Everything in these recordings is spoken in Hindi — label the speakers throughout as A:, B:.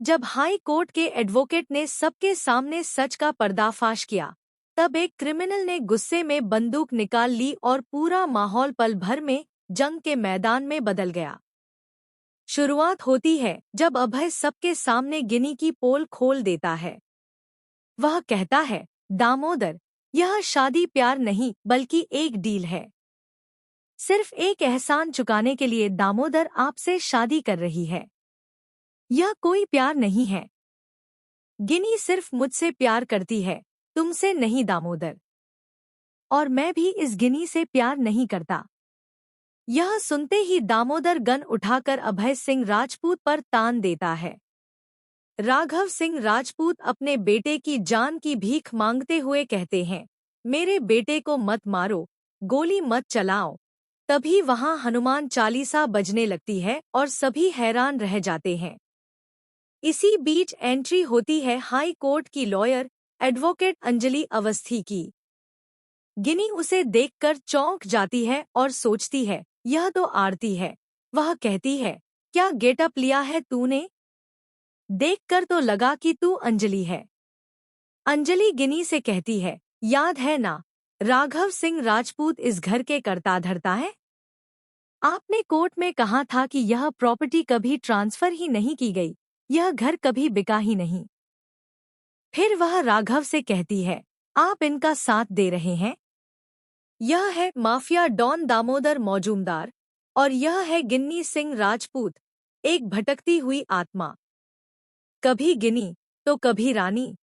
A: जब हाई कोर्ट के एडवोकेट ने सबके सामने सच का पर्दाफाश किया, तब एक क्रिमिनल ने गुस्से में बंदूक निकाल ली और पूरा माहौल पल भर में जंग के मैदान में बदल गया। शुरुआत होती है जब अभय सबके सामने गिनी की पोल खोल देता है। वह कहता है, दामोदर, यह शादी प्यार नहीं बल्कि एक डील है। सिर्फ एक एहसान चुकाने के लिए दामोदर आपसे शादी कर रही है। यह कोई प्यार नहीं है। गिनी सिर्फ मुझसे प्यार करती है, तुमसे नहीं दामोदर। और मैं भी इस गिनी से प्यार नहीं करता। यह सुनते ही दामोदर गन उठाकर अभय सिंह राजपूत पर तान देता है। राघव सिंह राजपूत अपने बेटे की जान की भीख मांगते हुए कहते हैं, मेरे बेटे को मत मारो, गोली मत चलाओ। तभी वहां हनुमान चालीसा बजने लगती है और सभी हैरान रह जाते हैं। इसी बीच एंट्री होती है हाई कोर्ट की लॉयर एडवोकेट अंजलि अवस्थी की। गिनी उसे देखकर चौंक जाती है और सोचती है, यह तो आरती है। वह कहती है, क्या गेटअप लिया है तूने? देखकर तो लगा कि तू अंजलि है। अंजलि गिनी से कहती है, याद है ना, राघव सिंह राजपूत इस घर के कर्ता धर्ता है। आपने कोर्ट में कहा था कि यह प्रॉपर्टी कभी ट्रांसफर ही नहीं की गई, यह घर कभी बिका ही नहीं। फिर वह राघव से कहती है, आप इनका साथ दे रहे हैं। यह है माफिया डॉन दामोदर मौजूमदार, और यह है गिन्नी सिंह राजपूत, एक भटकती हुई आत्मा। कभी गिनी तो कभी रानी।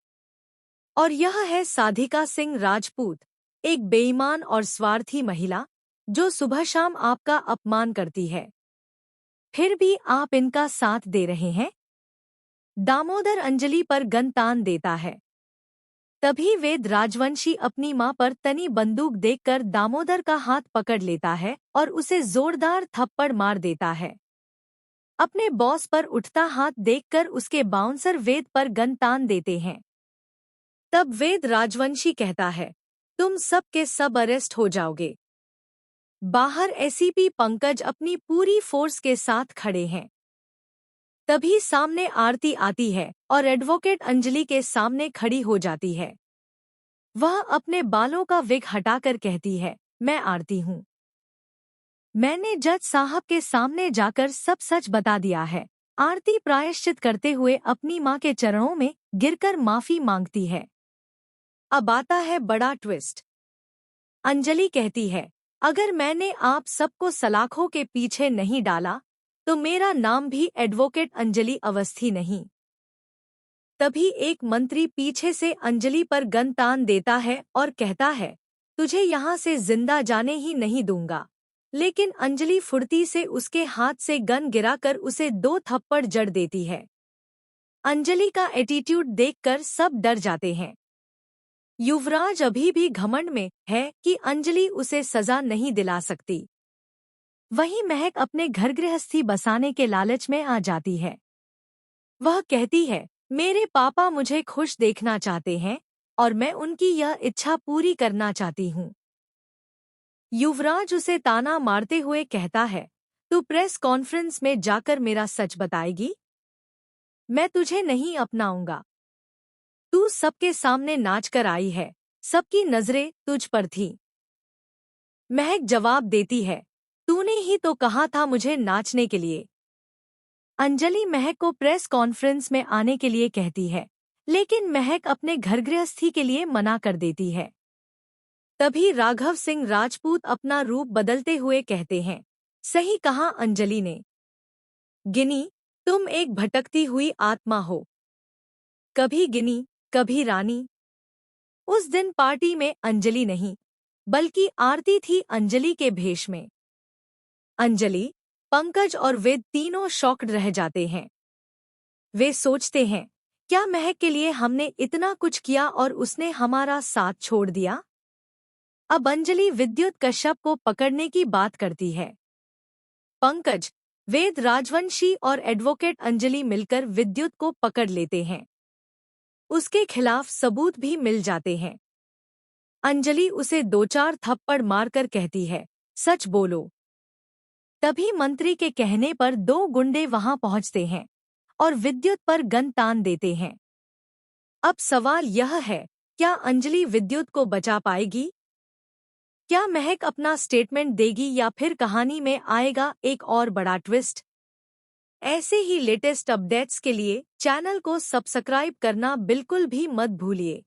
A: और यह है साधिका सिंह राजपूत, एक बेईमान और स्वार्थी महिला, जो सुबह शाम आपका अपमान करती है। फिर भी आप इनका साथ दे रहे हैं। दामोदर अंजलि पर गन तान देता है। तभी वेद राजवंशी अपनी मां पर तनी बंदूक देखकर दामोदर का हाथ पकड़ लेता है और उसे जोरदार थप्पड़ मार देता है। अपने बॉस पर उठता हाथ देखकर उसके बाउंसर वेद पर गन तान देते हैं। तब वेद राजवंशी कहता है, तुम सब के सब अरेस्ट हो जाओगे। बाहर एसीपी पंकज अपनी पूरी फोर्स के साथ खड़े हैं। तभी सामने आरती आती है और एडवोकेट अंजलि के सामने खड़ी हो जाती है। वह अपने बालों का विग हटाकर कहती है, मैं आरती हूँ। मैंने जज साहब के सामने जाकर सब सच बता दिया है। आरती प्रायश्चित करते हुए अपनी मां के चरणों में गिरकर माफी मांगती है। अब आता है बड़ा ट्विस्ट। अंजलि कहती है, अगर मैंने आप सबको सलाखों के पीछे नहीं डाला तो मेरा नाम भी एडवोकेट अंजलि अवस्थी नहीं। तभी एक मंत्री पीछे से अंजलि पर गन तान देता है और कहता है, तुझे यहाँ से जिंदा जाने ही नहीं दूंगा। लेकिन अंजलि फुर्ती से उसके हाथ से गन गिराकर उसे 2 थप्पड़ जड़ देती है। अंजलि का एटीट्यूड देखकर सब डर जाते हैं। युवराज अभी भी घमंड में है कि अंजलि उसे सजा नहीं दिला सकती। वहीं महक अपने घर गृहस्थी बसाने के लालच में आ जाती है। वह कहती है, मेरे पापा मुझे खुश देखना चाहते हैं और मैं उनकी यह इच्छा पूरी करना चाहती हूँ। युवराज उसे ताना मारते हुए कहता है, तू प्रेस कॉन्फ्रेंस में जाकर मेरा सच बताएगी? मैं तुझे नहीं अपनाऊंगा। तू सबके सामने नाच कर आई है, सबकी नजरें तुझ पर थी। महक जवाब देती है, तूने ही तो कहा था मुझे नाचने के लिए। अंजलि महक को प्रेस कॉन्फ्रेंस में आने के लिए कहती है, लेकिन महक अपने घर गृहस्थी के लिए मना कर देती है। तभी राघव सिंह राजपूत अपना रूप बदलते हुए कहते हैं, सही कहा अंजलि ने। गिनी, तुम एक भटकती हुई आत्मा हो। कभी गिनी, कभी रानी। उस दिन पार्टी में अंजलि नहीं, बल्कि आरती थी अंजलि के भेष में। अंजलि, पंकज और वेद तीनों शॉक्ड रह जाते हैं। वे सोचते हैं, क्या महक के लिए हमने इतना कुछ किया और उसने हमारा साथ छोड़ दिया? अब अंजलि विद्युत कश्यप को पकड़ने की बात करती है। पंकज, वेद राजवंशी और एडवोकेट अंजलि मिलकर विद्युत को पकड़ लेते हैं। उसके खिलाफ सबूत भी मिल जाते हैं। अंजलि उसे 2-4 थप्पड़ मारकर कहती है, सच बोलो। तभी मंत्री के कहने पर 2 गुंडे वहां पहुंचते हैं और विद्युत पर गन तान देते हैं। अब सवाल यह है, क्या अंजलि विद्युत को बचा पाएगी? क्या महक अपना स्टेटमेंट देगी या फिर कहानी में आएगा एक और बड़ा ट्विस्ट? ऐसे ही लेटेस्ट अपडेट्स के लिए चैनल को सब्सक्राइब करना बिल्कुल भी मत भूलिए।